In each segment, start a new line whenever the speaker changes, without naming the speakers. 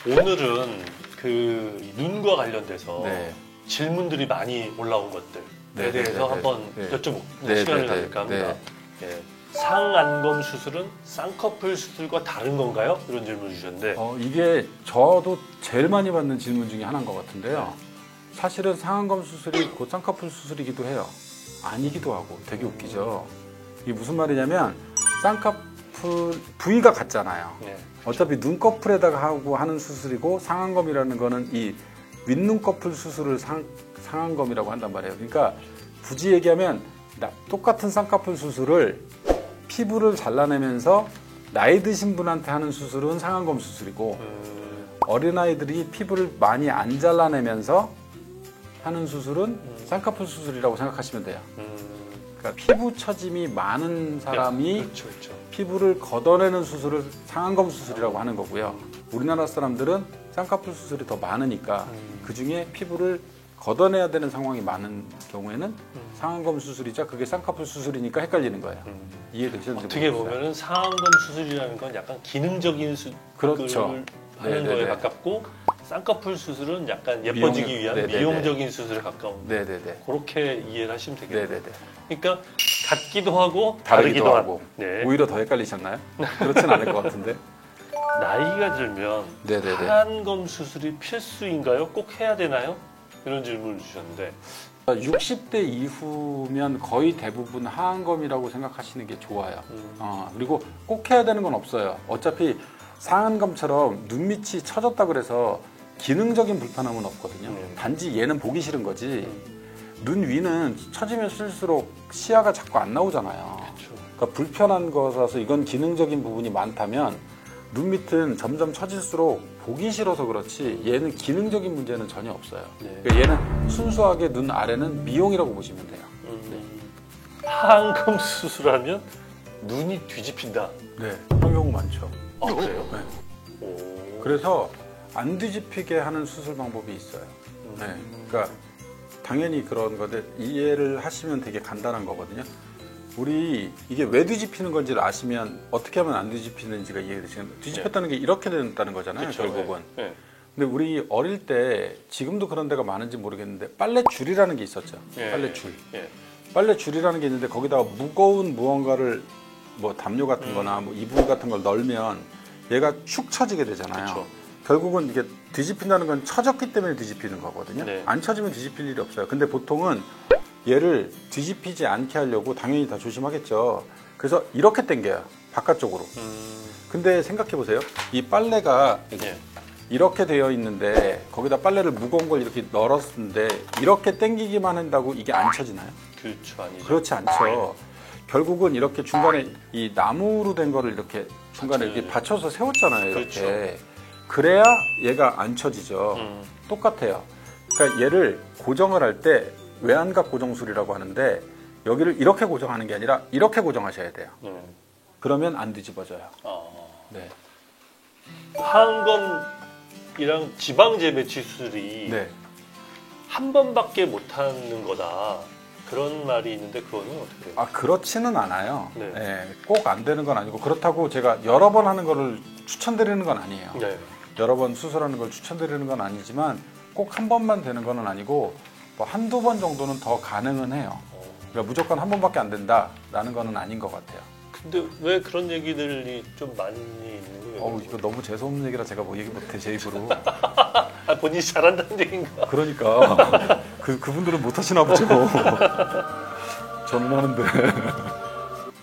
오늘은 그 눈과 관련돼서
네.
질문들이 많이 올라온 것들에
네,
대해서
네, 네,
한번
네.
여쭤보는
네,
시간을
네,
가질까 합니다.
네.
예. 상안검 수술은 쌍꺼풀 수술과 다른 건가요? 이런 질문을 주셨는데
이게 저도 제일 많이 받는 질문 중에 하나인 것 같은데요. 사실은 상안검 수술이 곧 쌍꺼풀 수술이기도 해요. 아니기도 하고 되게 웃기죠. 이게 무슨 말이냐면 쌍꺼풀 부위가 같잖아요.
네.
어차피 눈꺼풀에다가 하고 하는 수술이고 상안검이라는 거는 이 윗눈꺼풀 수술을 상안검이라고 한단 말이에요. 그러니까 굳이 얘기하면 똑같은 쌍꺼풀 수술을 피부를 잘라내면서 나이 드신 분한테 하는 수술은 상안검 수술이고 어린아이들이 피부를 많이 안 잘라내면서 하는 수술은 쌍꺼풀 수술이라고 생각하시면 돼요. 그러니까 피부 처짐이 많은 사람이
그렇죠, 그렇죠.
피부를 걷어내는 수술을 상안검 수술이라고 하는 거고요. 우리나라 사람들은 쌍꺼풀 수술이 더 많으니까 그 중에 피부를 걷어내야 되는 상황이 많은 경우에는 상안검 수술이자 그게 쌍꺼풀 수술이니까 헷갈리는 거예요. 이해되셨는지
어떻게
모르겠어요.
보면은 상안검 수술이라는 건 약간 기능적인
그렇죠.
하는
네네네.
거에 가깝고 쌍꺼풀 수술은 약간 예뻐지기 위한
네네네.
미용적인 수술에 가까운
네네네.
그렇게 이해를 하시면 되겠네요.
네네네.
그러니까 같기도 하고
다르기도
다르기도
하고.
네.
오히려 더 헷갈리셨나요? 그렇진 않을 것 같은데.
나이가 들면
네네네.
상안검 수술이 필수인가요? 꼭 해야 되나요? 이런 질문을 주셨는데
60대 이후면 거의 대부분 하안검이라고 생각하시는 게 좋아요. 그리고 꼭 해야 되는 건 없어요. 어차피 상안검처럼 눈밑이 처졌다 그래서 기능적인 불편함은 없거든요. 단지 얘는 보기 싫은 거지. 눈 위는 처지면 쓸수록 시야가 자꾸 안 나오잖아요.
그렇죠.
그러니까 불편한 거라서 이건 기능적인 부분이 많다면 눈 밑은 점점 처질수록 보기 싫어서 그렇지 얘는 기능적인 문제는 전혀 없어요.
네.
그러니까 얘는 순수하게 눈 아래는 미용이라고 보시면 돼요.
하안검 수술하면 눈이 뒤집힌다.
네, 그런 경우 많죠.
아, 그래요?
네.
오.
그래서 안 뒤집히게 하는 수술 방법이 있어요. 네, 그러니까 당연히 그런 건데 이해를 하시면 되게 간단한 거거든요. 우리 이게 왜 뒤집히는 건지를 아시면 어떻게 하면 안 뒤집히는지가 이해되시는 뒤집혔다는 게 이렇게 된다는 거잖아요.
그쵸,
결국은.
네.
근데 우리 어릴 때 지금도 그런 데가 많은지 모르겠는데 빨래줄이라는 게 있었죠.
예.
빨래줄.
예.
빨래줄이라는 게 있는데 거기다가 무거운 무언가를 뭐 담요 같은 거나 뭐 이불 같은 걸 널면 얘가 축 처지게 되잖아요.
그쵸.
결국은 이게 뒤집힌다는 건 처졌기 때문에 뒤집히는 거거든요.
네.
안 처지면 뒤집힐 일이 없어요. 근데 보통은 얘를 뒤집히지 않게 하려고 당연히 다 조심하겠죠. 그래서 이렇게 당겨요. 바깥쪽으로. 근데 생각해 보세요. 이 빨래가
예.
이렇게 되어 있는데 거기다 빨래를 무거운 걸 이렇게 널었는데 이렇게 당기기만 한다고 이게 안 쳐지나요?
그렇죠, 아니죠.
그렇지 않죠. 결국은 이렇게 중간에 이 나무로 된 거를 이렇게 중간에 이렇게 받쳐서 세웠잖아요. 이렇게.
그렇죠.
그래야 얘가 안 쳐지죠. 똑같아요. 그러니까 얘를 고정을 할 때 외안각 고정술이라고 하는데 여기를 이렇게 고정하는 게 아니라 이렇게 고정하셔야 돼요. 그러면 안 뒤집어져요. 네.
하안검이랑 지방 재배치 수술이
네.
한 번밖에 못 하는 거다. 그런 말이 있는데 그거는 어떻게 돼요?
아, 그렇지는 않아요.
네.
네, 꼭 안 되는 건 아니고 그렇다고 제가 여러 번 하는 거를 추천드리는 건 아니에요.
네.
여러 번 수술하는 걸 추천드리는 건 아니지만 꼭 한 번만 되는 건 아니고 뭐 한두 번 정도는 더 가능은 해요. 그러니까 무조건 한 번밖에 안 된다라는 거는 아닌 것 같아요.
근데 왜 그런 얘기들이 좀 많이 있는 거예요?
이거 너무 재수없는 얘기라 제가 뭐 얘기 못해 제 입으로.
아, 본인이 잘한다는 얘기인가?
그러니까 그분들은 못 하시나 보죠. 저는 하는데.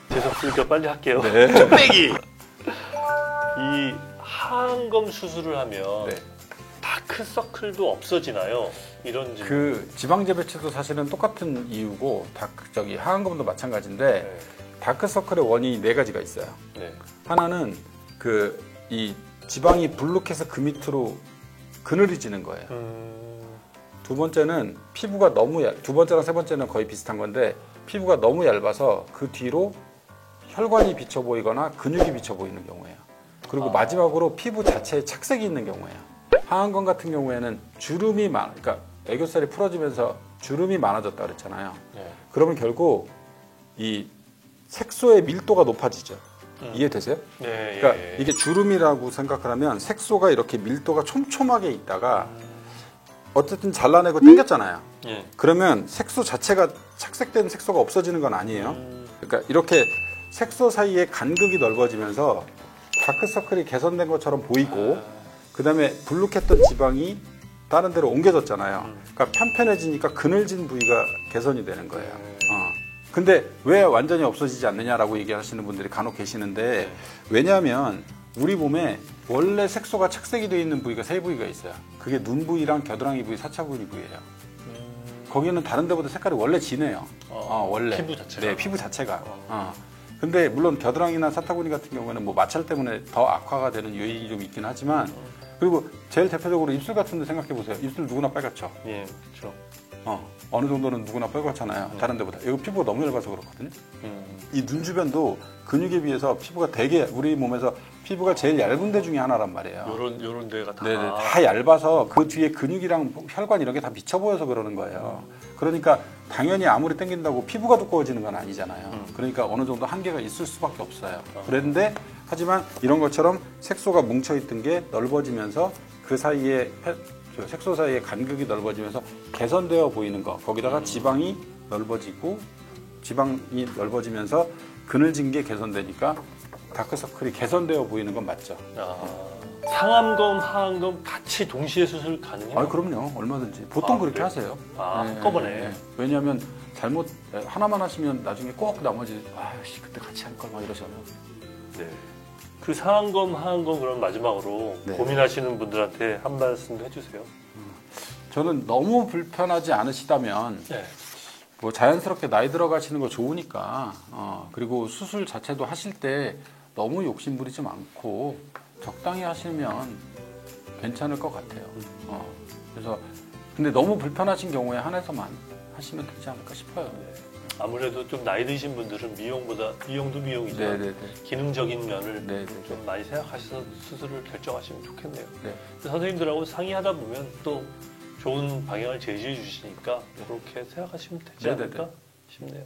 재수없으니까 빨리 할게요.
네.
빼기. 이 하안검 수술을 하면
네.
다크서클도 없어지나요? 이런 질문.
그 지방 재배치도 사실은 똑같은 이유고 하안검도 마찬가지인데
네.
다크서클의 원인이 네 가지가 있어요.
네.
하나는 이 지방이 불룩해서 그 밑으로 그늘이 지는 거예요. 두 번째는 피부가 두 번째랑 세 번째는 거의 비슷한 건데 피부가 너무 얇아서 그 뒤로 혈관이 비쳐 보이거나 근육이 비쳐 보이는 경우예요. 그리고 마지막으로 피부 자체에 착색이 있는 경우예요. 하안검 같은 경우에는 그러니까 애교살이 풀어지면서 주름이 많아졌다 그랬잖아요.
네.
그러면 결국 이 색소의 밀도가 높아지죠. 이해되세요?
네.
그러니까
예.
이게 주름이라고 생각을 하면 색소가 이렇게 밀도가 촘촘하게 있다가 어쨌든 잘라내고 당겼잖아요.
예.
그러면 색소 자체가 착색된 색소가 없어지는 건 아니에요. 그러니까 이렇게 색소 사이에 간극이 넓어지면서 다크서클이 개선된 것처럼 보이고 그 다음에 불룩했던 지방이 다른 데로 옮겨졌잖아요. 그러니까 편편해지니까 그늘진 부위가 개선이 되는 거예요. 근데 왜 완전히 없어지지 않느냐라고 얘기하시는 분들이 간혹 계시는데 왜냐하면 우리 몸에 원래 색소가 착색이 되어 있는 부위가 세 부위가 있어요. 그게 눈 부위랑 겨드랑이 부위, 사차구니 부위예요. 거기는 다른 데보다 색깔이 원래 진해요. 원래.
피부 자체가?
네, 피부 자체가. 근데 물론 겨드랑이나 사타구니 같은 경우에는 뭐 마찰 때문에 더 악화가 되는 요인이 좀 있긴 하지만 그리고 제일 대표적으로 입술 같은 데 생각해 보세요. 입술 누구나 빨갛죠.
예, 그렇죠.
어느 정도는 누구나 빨갛잖아요. 다른 데보다. 이거 피부가 너무 얇아서 그렇거든요. 이 눈 주변도 근육에 비해서 피부가 되게 우리 몸에서 피부가 제일 얇은 데 중에 하나란 말이에요.
요런 데가 다.
네네, 다 얇아서 그 뒤에 근육이랑 혈관 이런 게 다 미쳐 보여서 그러는 거예요. 그러니까 당연히 아무리 당긴다고 피부가 두꺼워지는 건 아니잖아요. 그러니까 어느 정도 한계가 있을 수밖에 없어요. 그런데 하지만 이런 것처럼 색소가 뭉쳐있던 게 넓어지면서 그 사이에 색소 사이에 간극이 넓어지면서 개선되어 보이는 거 거기다가 지방이 넓어지고 지방이 넓어지면서 그늘진 게 개선되니까 다크서클이 개선되어 보이는 건 맞죠.
상암검, 하안검 같이 동시에 수술 가능해요?
그럼요. 얼마든지. 보통 그렇게
그래요?
하세요.
한꺼번에.
왜냐하면 잘못 하나만 하시면 나중에 꼭 나머지 아씨 그때 같이 할 걸 막 이러잖아요.
네. 그 상암검, 하안검 그럼 마지막으로
네.
고민하시는 분들한테 한 말씀 해주세요.
저는 너무 불편하지 않으시다면
네.
뭐 자연스럽게 나이 들어가시는 거 좋으니까 그리고 수술 자체도 하실 때 너무 욕심 부리지 않고 적당히 하시면 괜찮을 것 같아요. 그래서 근데 너무 불편하신 경우에 한해서만 하시면 되지 않을까 싶어요.
네. 아무래도 좀 나이 드신 분들은 미용도 미용이지만
네네네.
기능적인 면을
네네.
좀 많이 생각하셔서 수술을 결정하시면 좋겠네요.
네.
선생님들하고 상의하다 보면 또 좋은 방향을 제시해 주시니까 그렇게 생각하시면 되지
네네네.
않을까 싶네요.